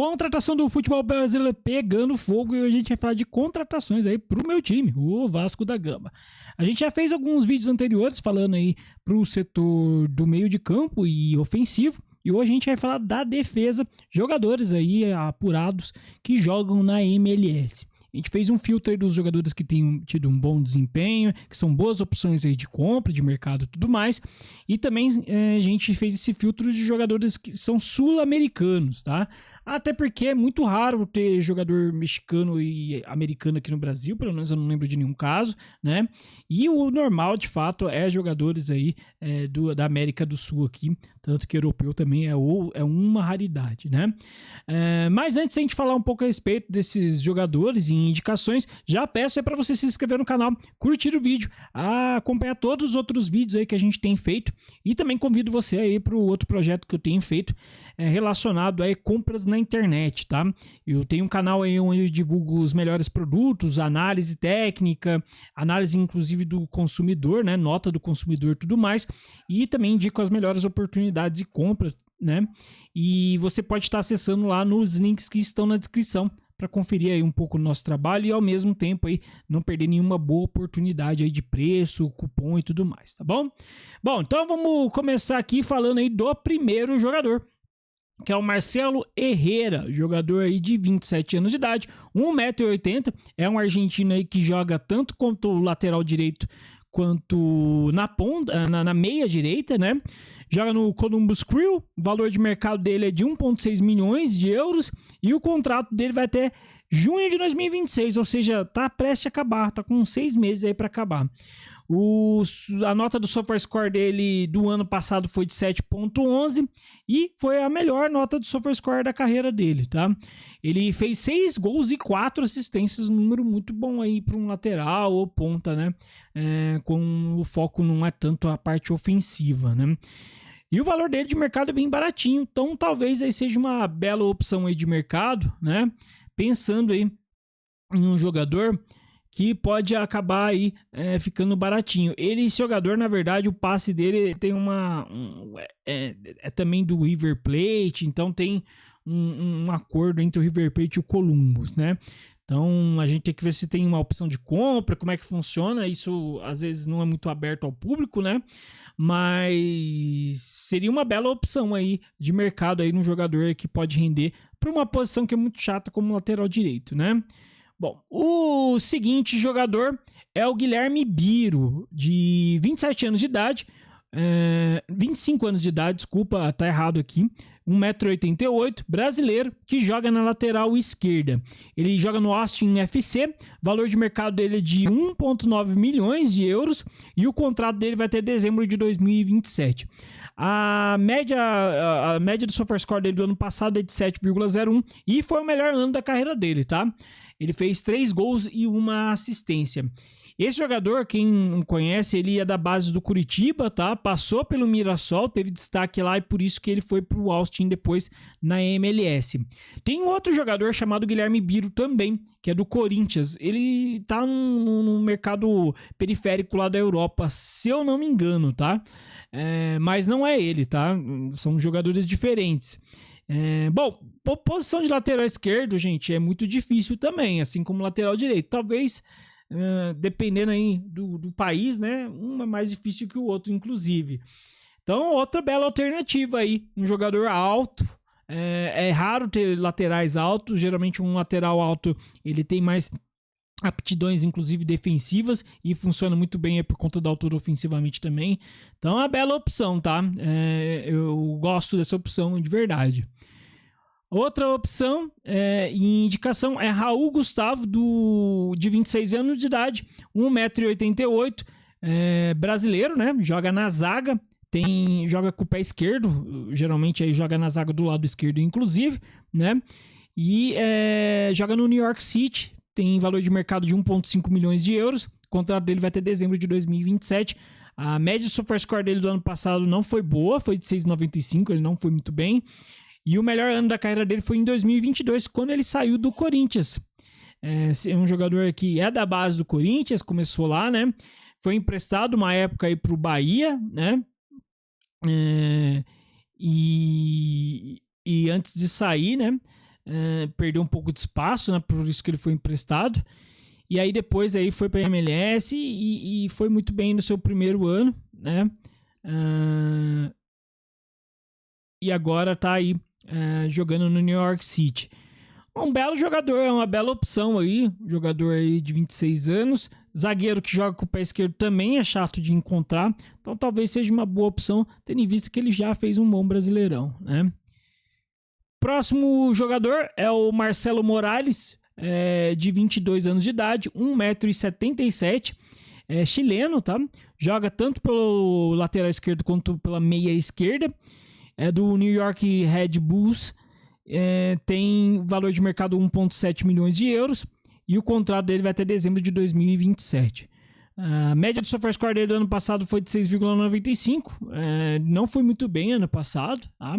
Contratação do futebol brasileiro pegando fogo e hoje a gente vai falar de contratações aí pro meu time, o Vasco da Gama. A gente já fez alguns vídeos anteriores falando aí pro setor do meio de campo e ofensivo. E hoje a gente vai falar da defesa, jogadores aí apurados que jogam na MLS. A gente fez um filtro aí dos jogadores que têm tido um bom desempenho, que são boas opções aí de compra, de mercado e tudo mais. E também a gente fez esse filtro de jogadores que são sul-americanos, tá? Até porque é muito raro ter jogador mexicano e americano aqui no Brasil, pelo menos eu não lembro de nenhum caso, né? E o normal, de fato, é jogadores aí da América do Sul aqui, tanto que europeu também é uma raridade, né? Mas antes de a gente falar um pouco a respeito desses jogadores e indicações, já peço aí para você se inscrever no canal, curtir o vídeo, acompanhar todos os outros vídeos aí que a gente tem feito e também convido você aí para o outro projeto que eu tenho feito relacionado a compras na internet, tá? Eu tenho um canal aí onde eu divulgo os melhores produtos, análise técnica, análise inclusive do consumidor, né? Nota do consumidor e tudo mais, e também indico as melhores oportunidades de compra, né? E você pode estar acessando lá nos links que estão na descrição para conferir aí um pouco do nosso trabalho e ao mesmo tempo aí não perder nenhuma boa oportunidade aí de preço, cupom e tudo mais, tá bom? Bom, então vamos começar aqui falando aí do primeiro jogador, que é o Marcelo Herrera, jogador aí de 27 anos de idade, 1,80 m, é um argentino aí que joga tanto quanto o lateral direito quanto na ponta, na meia direita, né? Joga no Columbus Crew, o valor de mercado dele é de 1,6 milhões de euros e o contrato dele vai até junho de 2026, ou seja, tá prestes a acabar, tá com 6 meses aí para acabar. A nota do SofaScore dele do ano passado foi de 7,11 e foi a melhor nota do SofaScore da carreira dele, tá? Ele fez 6 gols e 4 assistências, um número muito bom aí para um lateral ou ponta, né? Com o foco não é tanto a parte ofensiva, né? E o valor dele de mercado é bem baratinho, então talvez aí seja uma bela opção aí de mercado, né? Pensando aí em um jogador que pode acabar aí ficando baratinho. Esse jogador, na verdade, o passe dele tem é também do River Plate, então tem um acordo entre o River Plate e o Columbus, né? Então a gente tem que ver se tem uma opção de compra, como é que funciona. Isso às vezes não é muito aberto ao público, né? Mas seria uma bela opção aí de mercado aí num jogador que pode render para uma posição que é muito chata como lateral direito, né? Bom, o seguinte jogador é o Guilherme Biro, de 27 anos de idade, 25 anos de idade, desculpa, tá errado aqui, 1,88 m, brasileiro, que joga na lateral esquerda. Ele joga no Austin FC, valor de mercado dele é de 1,9 milhões de euros e o contrato dele vai até dezembro de 2027. A média do SofaScore dele do ano passado é de 7,01 e foi o melhor ano da carreira dele, tá? Ele fez 3 gols e 1 assistência. Esse jogador, quem não conhece, ele é da base do Curitiba, tá? Passou pelo Mirassol, teve destaque lá e por isso que ele foi pro Austin depois na MLS. Tem um outro jogador chamado Guilherme Biro também, que é do Corinthians. Ele tá no mercado periférico lá da Europa, se eu não me engano, tá? Mas não é ele, tá? São jogadores diferentes. Bom, posição de lateral esquerdo, gente, é muito difícil também, assim como lateral direito. Talvez, dependendo aí do país, né, um é mais difícil que o outro, inclusive. Então, outra bela alternativa aí, um jogador alto. É raro ter laterais altos, geralmente um lateral alto ele tem mais aptidões, inclusive defensivas, e funciona muito bem por conta da altura ofensivamente também. Então é uma bela opção, tá? Eu gosto dessa opção de verdade. Outra opção e indicação é Raul Gustavo, de 26 anos de idade, 1,88 m, brasileiro, né? Joga na zaga, joga com o pé esquerdo, geralmente aí joga na zaga do lado esquerdo, inclusive, né? E joga no New York City, tem valor de mercado de 1,5 milhões de euros. O contrato dele vai até dezembro de 2027. A média de SofaScore dele do ano passado não foi boa, foi de 6,95, ele não foi muito bem. E o melhor ano da carreira dele foi em 2022, quando ele saiu do Corinthians. É um jogador que é da base do Corinthians, começou lá, né? Foi emprestado uma época aí pro Bahia, né? E antes de sair, né? perdeu um pouco de espaço, né? Por isso que ele foi emprestado. E aí depois aí foi para a MLS e foi muito bem no seu primeiro ano, né? E agora tá aí jogando no New York City. Um belo jogador, é uma bela opção aí, jogador aí de 26 anos, zagueiro que joga com o pé esquerdo também é chato de encontrar, então talvez seja uma boa opção, tendo em vista que ele já fez um bom Brasileirão, né? Próximo jogador é o Marcelo Morales, de 22 anos de idade, 1,77 m, chileno, tá? Joga tanto pelo lateral esquerdo quanto pela meia esquerda, é do New York Red Bulls, tem valor de mercado 1,7 milhões de euros e o contrato dele vai até dezembro de 2027. A média do SofaScore dele do ano passado foi de 6,95, não foi muito bem ano passado, tá?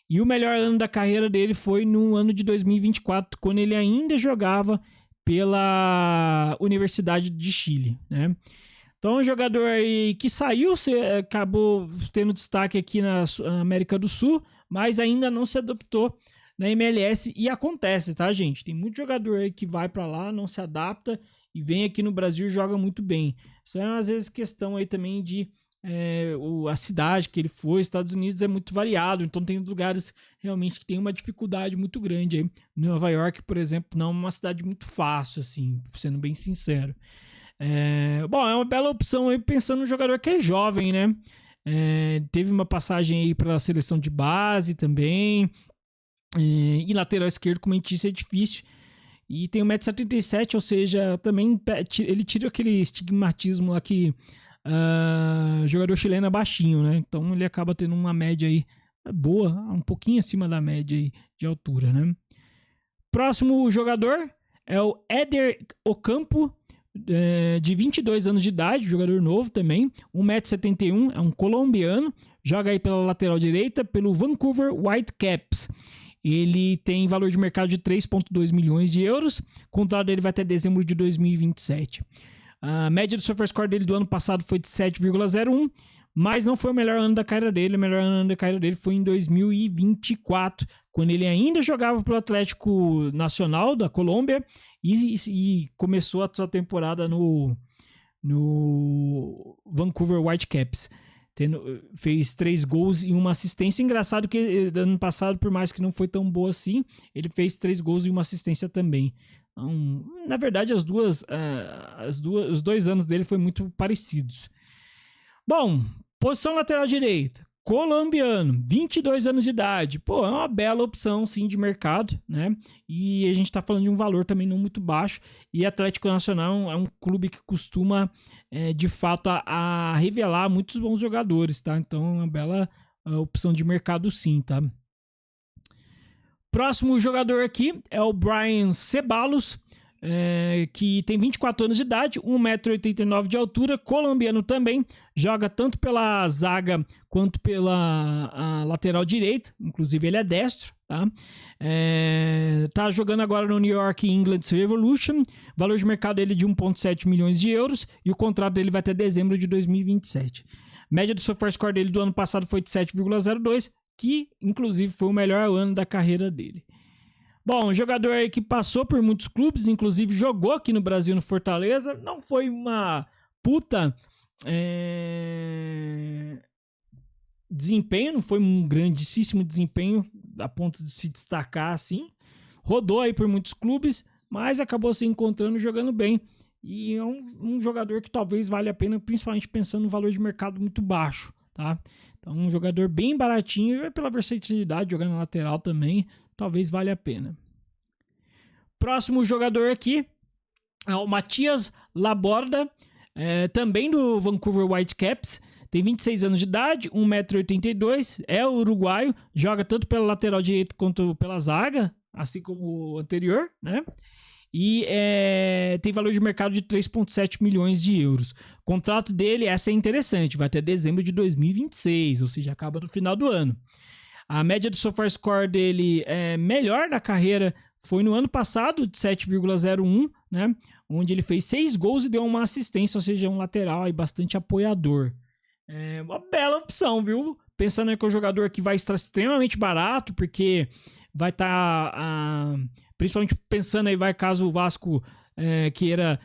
E o melhor ano da carreira dele foi no ano de 2024, quando ele ainda jogava pela Universidade de Chile, né? Então, um jogador aí que saiu, acabou tendo destaque aqui na América do Sul, mas ainda não se adaptou na MLS e acontece, tá, gente? Tem muito jogador aí que vai para lá, não se adapta e vem aqui no Brasil e joga muito bem. Isso é às vezes questão aí também de a cidade que ele foi. Estados Unidos é muito variado, então tem lugares realmente que tem uma dificuldade muito grande aí. Nova York, por exemplo, não é uma cidade muito fácil, assim, sendo bem sincero. Bom, é uma bela opção aí pensando no jogador que é jovem, né? Teve uma passagem aí pela seleção de base também. E lateral esquerdo, como a gente disse, é difícil. E tem 1,77 m, ou seja, também ele tira aquele estigmatismo lá que jogador chileno é baixinho, né? Então ele acaba tendo uma média aí boa, um pouquinho acima da média aí de altura, né? Próximo jogador é o Éder Ocampo, de 22 anos de idade, jogador novo também, 1,71 m, é um colombiano, joga aí pela lateral direita, pelo Vancouver Whitecaps. Ele tem valor de mercado de 3,2 milhões de euros, o contrato dele vai até dezembro de 2027. A média do SofaScore dele do ano passado foi de 7,01, mas não foi o melhor ano da carreira dele. O melhor ano da carreira dele foi em 2024, quando ele ainda jogava pelo Atlético Nacional da Colômbia e começou a sua temporada no Vancouver Whitecaps. Fez 3 gols e uma assistência. Engraçado que ano passado, por mais que não foi tão boa assim, ele fez 3 gols e uma assistência também. Então, na verdade, os 2 anos dele foram muito parecidos. Bom, posição lateral direita, colombiano, 22 anos de idade. Pô, é uma bela opção, sim, de mercado, né? E a gente tá falando de um valor também não muito baixo. E Atlético Nacional é um clube que costuma, de fato, a revelar muitos bons jogadores, tá? Então, é uma bela opção de mercado, sim, tá? Próximo jogador aqui é o Brian Ceballos, que tem 24 anos de idade, 1,89 m de altura, colombiano também, joga tanto pela zaga quanto pela lateral direita, inclusive ele é destro, tá? Tá jogando agora no New York England Revolution, valor de mercado dele de 1,7 milhões de euros e o contrato dele vai até dezembro de 2027. Média do SofaScore dele do ano passado foi de 7,02, que inclusive foi o melhor ano da carreira dele. Bom, um jogador aí que passou por muitos clubes, inclusive jogou aqui no Brasil no Fortaleza, não foi uma puta desempenho, não foi um grandíssimo desempenho a ponto de se destacar assim. Rodou aí por muitos clubes, mas acabou se encontrando jogando bem. E é um jogador que talvez valha a pena, principalmente pensando no valor de mercado muito baixo, tá? Então, um jogador bem baratinho, pela versatilidade, jogando na lateral também, talvez valha a pena. Próximo jogador aqui é o Matias Laborda, também do Vancouver Whitecaps, tem 26 anos de idade, 1,82 m, é uruguaio, joga tanto pela lateral direita quanto pela zaga, assim como o anterior, né? E tem valor de mercado de 3,7 milhões de euros. O contrato dele, essa é interessante, vai até dezembro de 2026, ou seja, acaba no final do ano. A média do SofaScore dele melhor da carreira foi no ano passado, de 7,01, né? Onde ele fez 6 gols e deu uma assistência, ou seja, um lateral aí bastante apoiador. É uma bela opção, viu? Pensando que é um jogador que vai estar extremamente barato, porque vai estar, principalmente pensando aí, vai caso o Vasco queira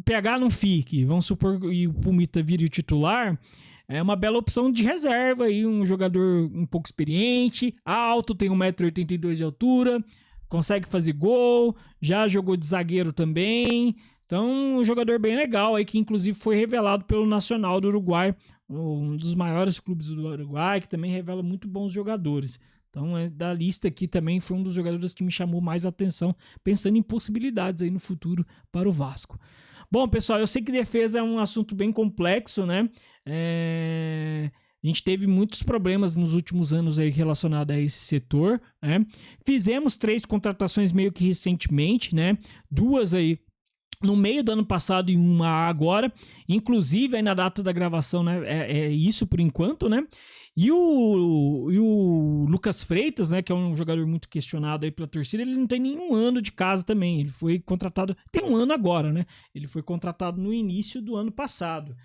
PH não fique, vamos supor, e o Pumita vire o titular, é uma bela opção de reserva aí, um jogador um pouco experiente, alto, tem 1,82 m de altura, consegue fazer gol, já jogou de zagueiro também, então um jogador bem legal aí, que inclusive foi revelado pelo Nacional do Uruguai, um dos maiores clubes do Uruguai, que também revela muito bons jogadores. Então, da lista aqui também foi um dos jogadores que me chamou mais atenção, pensando em possibilidades aí no futuro para o Vasco. Bom, pessoal, eu sei que defesa é um assunto bem complexo, né? A gente teve muitos problemas nos últimos anos aí relacionados a esse setor, né? Fizemos 3 contratações meio que recentemente, né? 2 aí no meio do ano passado e uma agora, inclusive aí na data da gravação, né, é isso por enquanto, né, e o Lucas Freitas, né, que é um jogador muito questionado aí pela torcida, ele não tem nenhum ano de casa também, ele foi contratado, tem um ano agora, né, ele foi contratado no início do ano passado.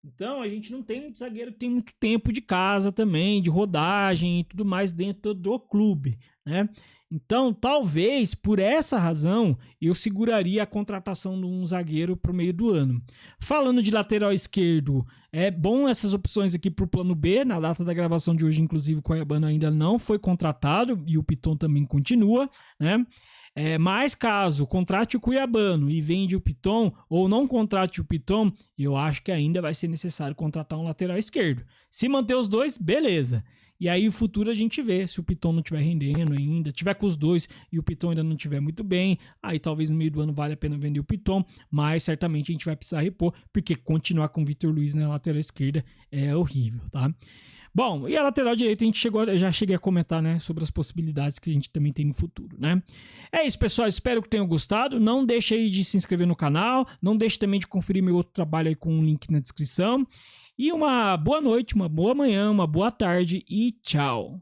Então a gente não tem muito zagueiro que tem muito tempo de casa também, de rodagem e tudo mais dentro do clube, né. Então, talvez, por essa razão, eu seguraria a contratação de um zagueiro para o meio do ano. Falando de lateral esquerdo, é bom essas opções aqui para o plano B. Na data da gravação de hoje, inclusive, o Cuiabano ainda não foi contratado e o Piton também continua, né? Mas caso contrate o Cuiabano e vende o Piton, ou não contrate o Piton, eu acho que ainda vai ser necessário contratar um lateral esquerdo. Se manter os dois, beleza. E aí, no futuro, a gente vê se o Piton não estiver rendendo ainda, tiver com os dois e o Piton ainda não estiver muito bem, aí talvez no meio do ano vale a pena vender o Piton, mas certamente a gente vai precisar repor, porque continuar com o Vitor Luiz na lateral esquerda é horrível, tá? Bom, e a lateral direita a gente já cheguei a comentar, né, sobre as possibilidades que a gente também tem no futuro, né? É isso, pessoal, espero que tenham gostado. Não deixe aí de se inscrever no canal, não deixe também de conferir meu outro trabalho aí com um link na descrição. E uma boa noite, uma boa manhã, uma boa tarde e tchau!